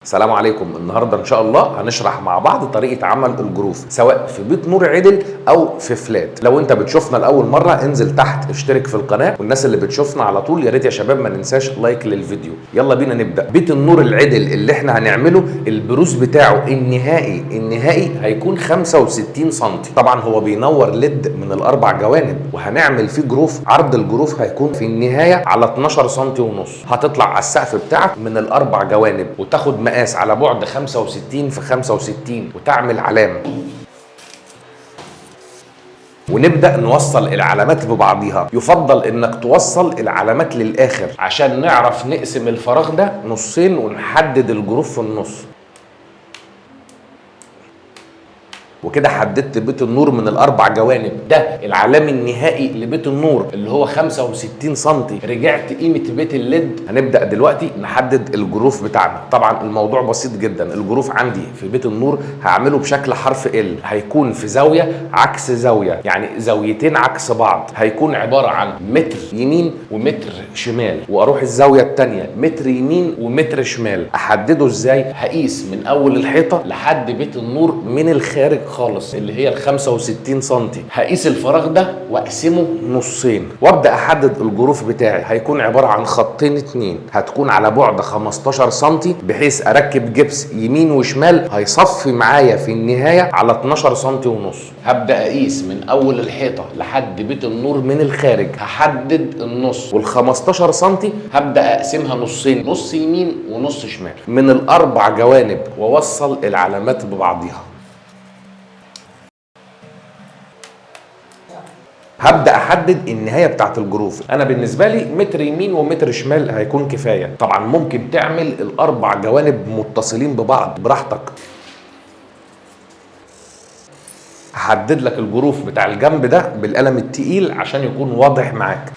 السلام عليكم. النهارده ان شاء الله هنشرح مع بعض طريقه عمل الجروف سواء في بيت نور عدل او في فلات. لو انت بتشوفنا لاول مره انزل تحت اشترك في القناه، والناس اللي بتشوفنا على طول يا ريت يا شباب ما ننساش لايك للفيديو. يلا بينا نبدا. بيت النور العدل اللي احنا هنعمله البروز بتاعه النهائي هيكون 65 سم. طبعا هو بينور ليد من الاربع جوانب، وهنعمل فيه جروف. عرض الجروف هيكون في النهايه على 12 سم ونص. هتطلع على السقف بتاعك من الاربع جوانب وتاخد مقاس على بعد 65 في 65 وتعمل علامة، ونبدأ نوصل العلامات ببعضيها. يفضل انك توصل العلامات للآخر عشان نعرف نقسم الفراغ ده نصين ونحدد الجروف في النص. وكده حددت بيت النور من الاربع جوانب. ده العلام النهائي لبيت النور اللي هو 65 سم. رجعت قيمه بيت الليد. هنبدا دلوقتي نحدد الجروف بتاعنا. طبعا الموضوع بسيط جدا. الجروف عندي في بيت النور هعمله بشكل حرف ال. هيكون في زاويه عكس زاويه، يعني زاويتين عكس بعض. هيكون عباره عن متر يمين ومتر شمال، واروح الزاويه الثانيه متر يمين ومتر شمال. احدده ازاي؟ هقيس من اول الحيطه لحد بيت النور من الخارج خالص اللي هي ال 65 سم. هقيس الفراغ ده واقسمه نصين وابدا احدد الجروف بتاعي. هيكون عباره عن خطين اتنين، هتكون على بعد 15 سم، بحيث اركب جبس يمين وشمال هيصفي معايا في النهايه على 12 سم ونص. هبدا اقيس من اول الحيطه لحد بيت النور من الخارج. هحدد النص وال 15 سم هبدا اقسمها نصين، نص يمين ونص شمال من الاربع جوانب، واوصل العلامات ببعضيها. هبدا احدد النهايه بتاعت الجروف. انا بالنسبه لي متر يمين ومتر شمال هيكون كفايه. طبعا ممكن تعمل الاربع جوانب متصلين ببعض براحتك. هحدد لك الجروف بتاع الجنب ده بالقلم التقيل عشان يكون واضح معاك.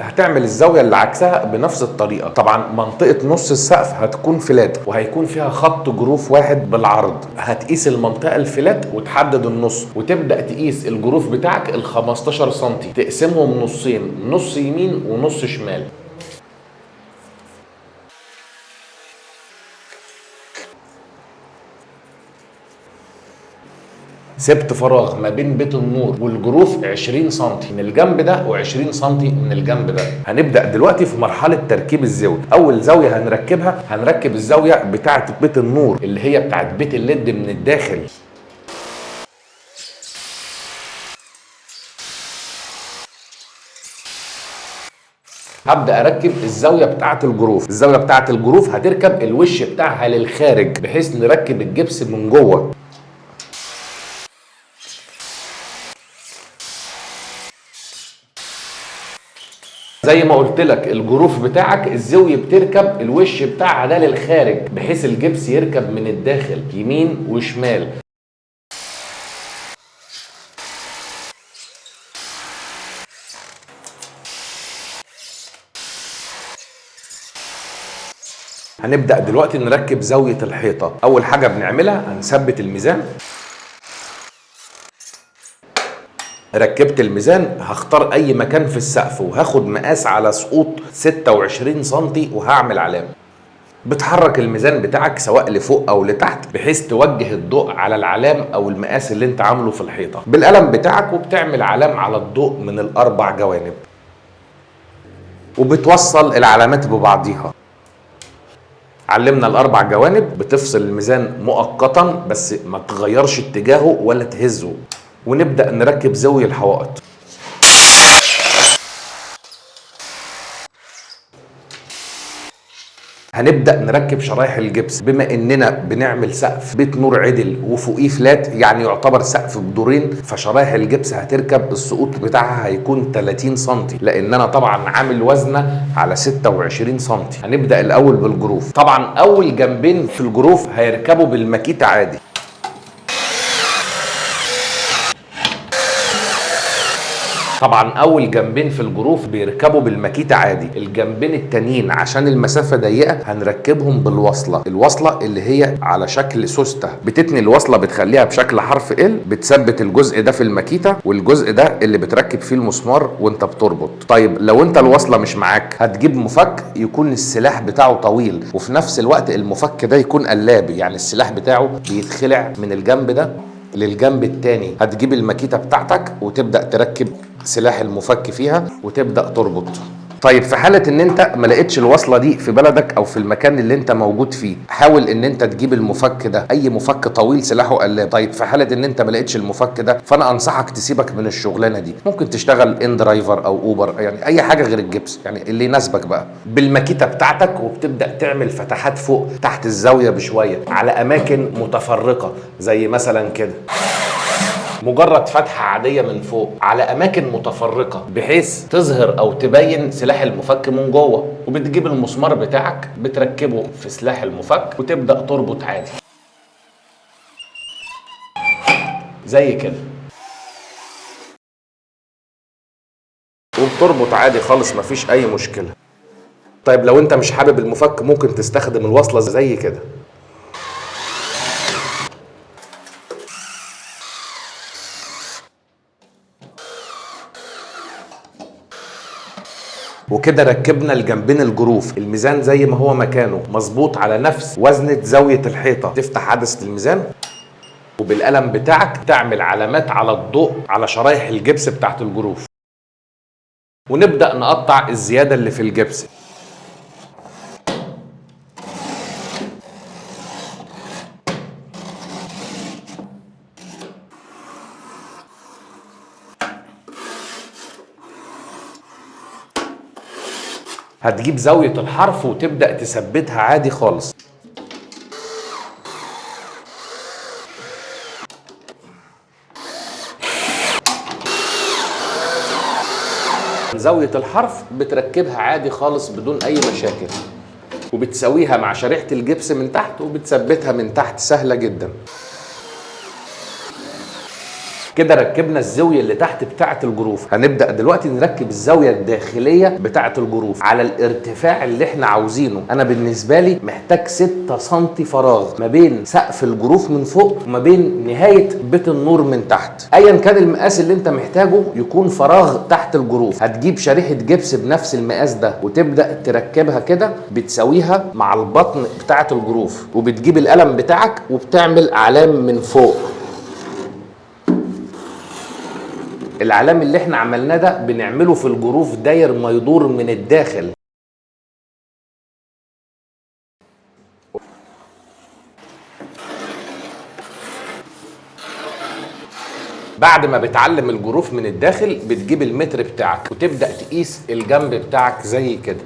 هتعمل الزاوية اللي عكسها بنفس الطريقة. طبعا منطقة نص السقف هتكون فلات وهيكون فيها خط جروف واحد بالعرض. هتقيس المنطقة الفلات وتحدد النص، وتبدأ تقيس الجروف بتاعك ال 15 سم، تقسمهم نصين، نص يمين ونص شمال. سبت فراغ ما بين بيت النور والجروف 20 سم من الجنب ده و20 سم من الجنب ده. هنبدأ دلوقتي في مرحلة تركيب الزاوية. أول زاوية هنركبها هنركب الزاوية بتاعة بيت النور اللي هي بتاعة بيت الليد من الداخل. هبدأ أركب الزاوية بتاعة الجروف. الزاوية بتاعة الجروف هتركب الوش بتاعها للخارج بحيث نركب الجبس من جوه. زي ما قلت لك الجروف بتاعك الزاويه بتركب الوش بتاعها ده للخارج بحيث الجبس يركب من الداخل يمين وشمال. هنبدأ دلوقتي نركب زاوية الحيطة. أول حاجة بنعملها هنثبت الميزان. ركبت الميزان، هختار اي مكان في السقف وهاخد مقاس على سقوط 26 سم وهعمل علامه. بتحرك الميزان بتاعك سواء لفوق او لتحت بحيث توجه الضوء على العلام او المقاس اللي انت عامله في الحيطه بالقلم بتاعك، وبتعمل علام على الضوء من الاربع جوانب وبتوصل العلامات ببعضيها. علمنا الاربع جوانب. بتفصل الميزان مؤقتا بس ما تغيرش اتجاهه ولا تهزه، ونبدأ نركب زاوية الحوائط. هنبدأ نركب شرايح الجبس. بما اننا بنعمل سقف بيت نور عدل وفوقيه فلات، يعني يعتبر سقف بدورين، فشرايح الجبس هتركب السقوط بتاعها هيكون 30 سم، لان انا طبعا عامل وزنه على 26 سم. هنبدأ الاول بالجروف. طبعا اول جنبين في الجروف هيركبوا بالمكيت عادي. طبعا اول جنبين في الجروف بيركبوا بالماكيته عادي، الجنبين التانيين عشان المسافه ضيقه هنركبهم بالوصله، الوصله اللي هي على شكل سوسته، بتتني الوصله بتخليها بشكل حرف ال، بتثبت الجزء ده في الماكيته والجزء ده اللي بتركب فيه المسمار وانت بتربط. طيب لو انت الوصله مش معاك هتجيب مفك يكون السلاح بتاعه طويل وفي نفس الوقت المفك ده يكون قلابي، يعني السلاح بتاعه بيتخلع من الجنب ده للجنب التاني. هتجيب الماكيته بتاعتك وتبدا تركب سلاح المفك فيها وتبدا تربط. طيب في حالة ان انت ما لقيتش الوصلة دي في بلدك او في المكان اللي انت موجود فيه، حاول ان انت تجيب المفك ده، اي مفك طويل سلاحه قلاب. طيب في حالة ان انت ما لقيتش المفك ده فانا انصحك تسيبك من الشغلانة دي، ممكن تشتغل ان درايفر او اوبر، يعني اي حاجة غير الجبس، يعني اللي يناسبك بقى بالماكيتة بتاعتك، وبتبدأ تعمل فتحات فوق تحت الزاوية بشوية على اماكن متفرقة زي مثلا كده، مجرد فتحة عادية من فوق على أماكن متفرقة بحيث تظهر أو تبين سلاح المفك من جوه، وبتجيب المسمار بتاعك بتركبه في سلاح المفك وتبدأ تربط عادي زي كده، وبتربط عادي خالص مفيش أي مشكلة. طيب لو أنت مش حابب المفك ممكن تستخدم الوصلة زي كده. وكده ركبنا الجنبين الجروف، الميزان زي ما هو مكانه مظبوط على نفس وزنة زاوية الحيطة. تفتح عدسة الميزان وبالقلم بتاعك تعمل علامات على الضوء على شرايح الجبس بتاعت الجروف، ونبدأ نقطع الزيادة اللي في الجبس. هتجيب زاوية الحرف وتبدأ تثبتها عادي خالص. زاوية الحرف بتركبها عادي خالص بدون أي مشاكل، وبتسويها مع شريحة الجبس من تحت وبتثبتها من تحت سهلة جدا. كده ركبنا الزاويه اللي تحت بتاعه الجروف. هنبدا دلوقتي نركب الزاويه الداخليه بتاعه الجروف على الارتفاع اللي احنا عاوزينه. انا بالنسبه لي محتاج 6 سم فراغ ما بين سقف الجروف من فوق وما بين نهايه بيت النور من تحت. ايا كان المقاس اللي انت محتاجه يكون فراغ تحت الجروف. هتجيب شريحه جبس بنفس المقاس ده وتبدا تركبها كده، بتساويها مع البطن بتاعه الجروف، وبتجيب القلم بتاعك وبتعمل علام من فوق. العلام اللي احنا عملناه ده بنعمله في الجروف داير ما يدور من الداخل. بعد ما بتعلم الجروف من الداخل بتجيب المتر بتاعك وتبدأ تقيس الجنب بتاعك زي كده.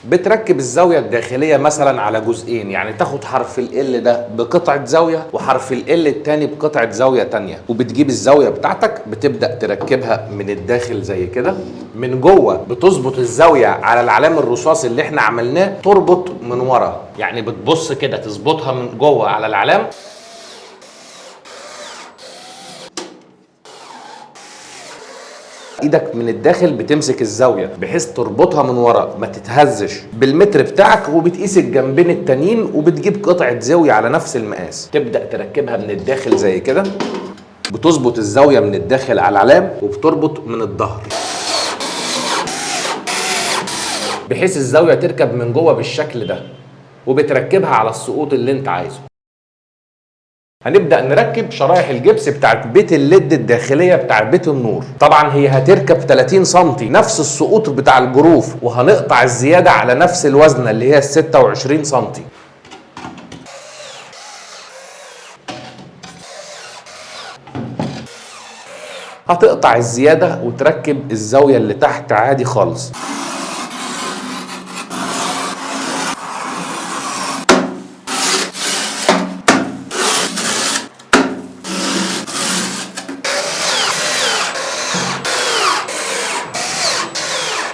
بتركب الزاوية الداخلية مثلا على جزئين، يعني تاخد حرف ال ده بقطعة زاوية وحرف ال التاني بقطعة زاوية تانية، وبتجيب الزاوية بتاعتك بتبدأ تركبها من الداخل زي كده. من جوه بتظبط الزاوية على العلام الرصاص اللي احنا عملناه، تربط من ورا، يعني بتبص كده تظبطها من جوه على العلام ايدك من الداخل بتمسك الزاويه بحيث تربطها من ورا ما تتهزش بالمتر بتاعك، وبتقيس الجنبين التانيين وبتجيب قطعه زاويه على نفس المقاس تبدا تركبها من الداخل زي كده. بتظبط الزاويه من الداخل على العلام وبتربط من الظهر بحيث الزاويه تركب من جوه بالشكل ده، وبتركبها على السقوط اللي انت عايزه. هنبدأ نركب شرايح الجبس بتاعت بيت الليد الداخلية بتاع بيت النور. طبعا هي هتركب 30 سم نفس السقوط بتاع الجروف، وهنقطع الزيادة على نفس الوزنة اللي هي 26 سم. هتقطع الزيادة وتركب الزاوية اللي تحت عادي خالص.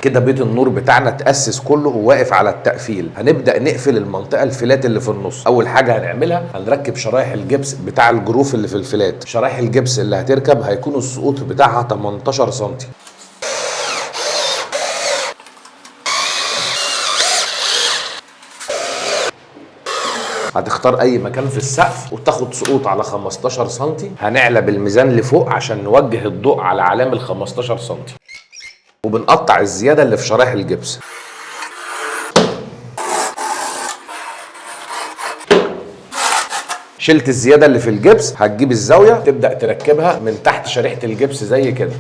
كده بيت النور بتاعنا اتأسس كله وواقف على التقفيل. هنبدأ نقفل المنطقة الفلات اللي في النص. أول حاجة هنعملها هنركب شرايح الجبس بتاع الجروف اللي في الفلات. شرايح الجبس اللي هتركب هيكون السقوط بتاعها 18 سم. هتختار اي مكان في السقف وتاخد سقوط على 15 سم. هنعلى بالميزان لفوق عشان نوجه الضوء على علام ال 15 سم، وبنقطع الزياده اللي في شرايح الجبس. شلت الزياده اللي في الجبس، هتجيب الزاويه تبدا تركبها من تحت شريحه الجبس زي كده.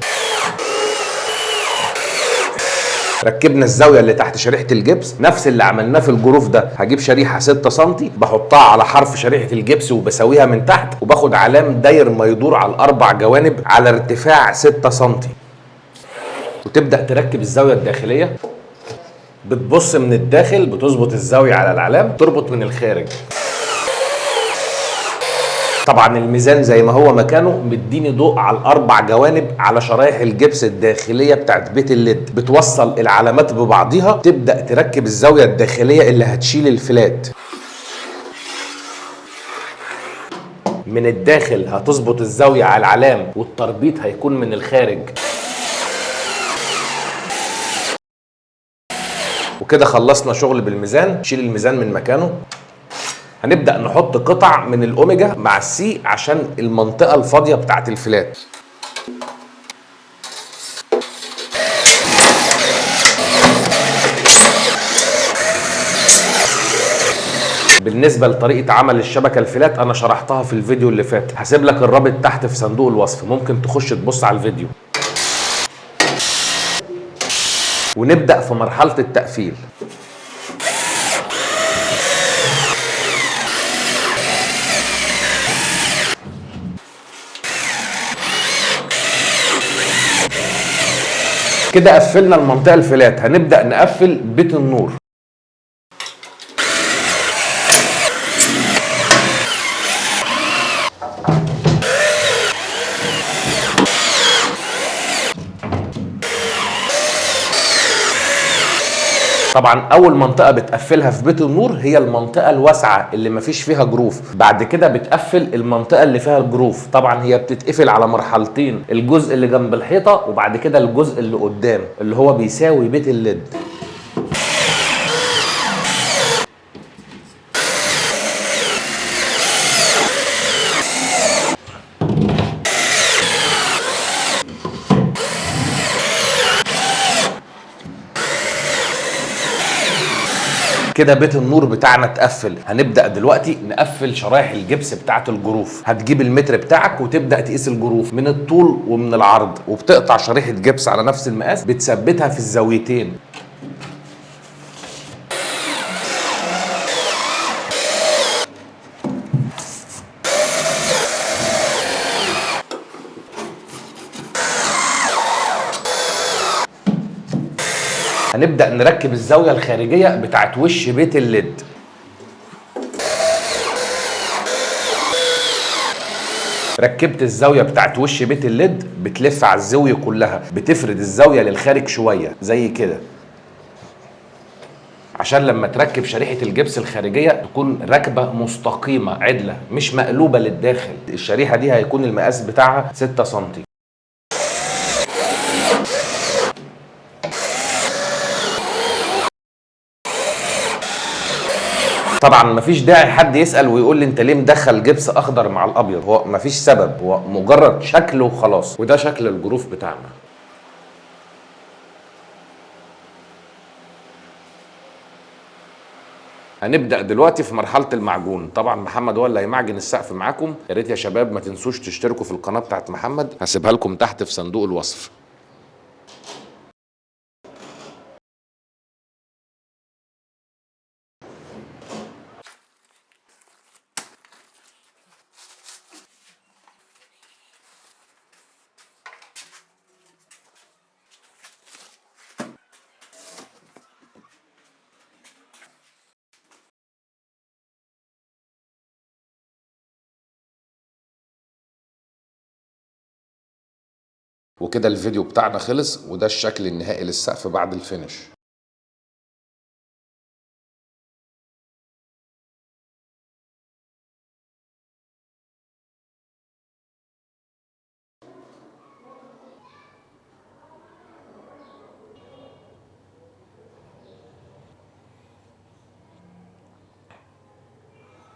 ركبنا الزاويه اللي تحت شريحه الجبس، نفس اللي عملناه في الجروف ده. هجيب شريحه 6 سم بحطها على حرف شريحه الجبس وبساويها من تحت، وباخد علام داير ما يدور على الاربع جوانب على ارتفاع 6 سم، وتبدا تركب الزاويه الداخليه. بتبص من الداخل، بتظبط الزاويه على العلام، تربط من الخارج. طبعا الميزان زي ما هو مكانه مديني ضوء على الاربع جوانب على شرايح الجبس الداخليه بتاعت بيت الليد. بتوصل العلامات ببعضيها، تبدا تركب الزاويه الداخليه اللي هتشيل الفلات. من الداخل هتظبط الزاويه على العلام، والتربيط هيكون من الخارج. وكده خلصنا شغل بالميزان. شيل الميزان من مكانه. هنبدأ نحط قطع من الأوميجا مع السي عشان المنطقة الفاضية بتاعت الفلات. بالنسبة لطريقة عمل الشبكة الفلات أنا شرحتها في الفيديو اللي فات، هسيب لك الرابط تحت في صندوق الوصف، ممكن تخش تبص على الفيديو. ونبدأ في مرحلة التقفيل. كده قفلنا المنطقة الفلات. هنبدأ نقفل بيت النور. طبعا اول منطقه بتقفلها في بيت النور هي المنطقه الواسعه اللي مفيش فيها جروف. بعد كده بتقفل المنطقه اللي فيها الجروف. طبعا هي بتتقفل على مرحلتين، الجزء اللي جنب الحيطه وبعد كده الجزء اللي قدام اللي هو بيساوي بيت الليد. كده بيت النور بتاعنا اتقفل. هنبدأ دلوقتي نقفل شرايح الجبس بتاعت الجروف. هتجيب المتر بتاعك وتبدأ تقيس الجروف من الطول ومن العرض، وبتقطع شريحة جبس على نفس المقاس، بتثبتها في الزاويتين. هنبدأ نركب الزاوية الخارجية بتاعت وش بيت الليد. ركبت الزاوية بتاعت وش بيت الليد، بتلف على الزاوية كلها، بتفرد الزاوية للخارج شوية زي كده، عشان لما تركب شريحة الجبس الخارجية تكون راكبة مستقيمة عدلة، مش مقلوبة للداخل. الشريحة دي هيكون المقاس بتاعها 6 سم. طبعا مفيش داعي حد يسأل ويقول لي انت ليه مدخل جبس اخضر مع الابيض. هو مفيش سبب، هو مجرد شكل وخلاص. وده شكل الجروف بتاعنا. هنبدأ دلوقتي في مرحلة المعجون. طبعا محمد هو اللي هيمعجن السقف معاكم. يا ريت يا شباب ما تنسوش تشتركوا في القناة بتاعت محمد، هسيبها لكم تحت في صندوق الوصف. وكده الفيديو بتاعنا خلص، وده الشكل النهائي للسقف بعد الفينش.